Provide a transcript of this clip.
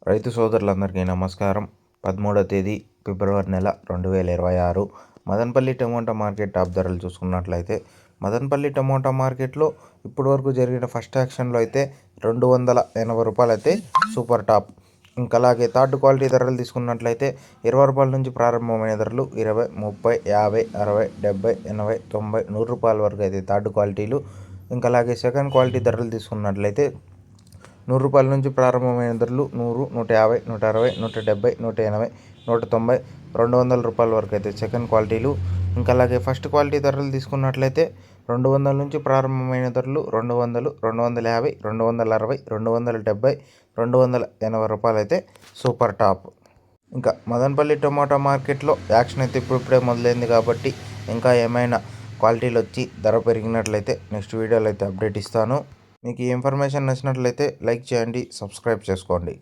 రైతు సోదరులందరికీ నమస్కారం. 13వ తేదీ ఫిబ్రవరి నెల 2026 మదనపల్లి టమోటా మార్కెట్ టాప్ ధరలు చూసుకున్నట్లయితే మదనపల్లి టమోటా మార్కెట్లో ఇప్పటి వరకు జరిగిన ఫస్ట్ యాక్షన్లో అయితే 280 రూపాయలు అయితే సూపర్ టాప్. ఇంకా అలాగే థర్డ్ క్వాలిటీ ధరలు తీసుకున్నట్లయితే 20 రూపాయల నుంచి ప్రారంభమైన ధరలు 20, 30, 50, 60, 70, 80, 90, 100 రూపాయల వరకు అయితే థర్డ్ క్వాలిటీలు. ఇంకా అలాగే సెకండ్ క్వాలిటీ ధరలు తీసుకున్నట్లయితే 100 రూపాయల నుంచి ప్రారంభమైన ధరలు 100, 150, 160, 170, 180, 190, 200 రూపాయల వరకు అయితే సెకండ్ క్వాలిటీలు. ఇంకా అలాగే ఫస్ట్ క్వాలిటీ ధరలు తీసుకున్నట్లయితే 200 నుంచి ప్రారంభమైన ధరలు 200, 250, 260, 270, 280 రూపాయలు అయితే సూపర్ టాప్. ఇంకా మదనపల్లి టమోటా మార్కెట్లో యాక్షన్ అయితే ఇప్పుడిప్పుడే మొదలైంది కాబట్టి ఇంకా ఏమైనా క్వాలిటీలు వచ్చి ధర పెరిగినట్లయితే నెక్స్ట్ వీడియోలో అయితే అప్డేట్ ఇస్తాను. మీకు ఈ ఇన్ఫర్మేషన్ నచ్చినట్లయితే లైక్ చేయండి, సబ్స్క్రైబ్ చేసుకోండి.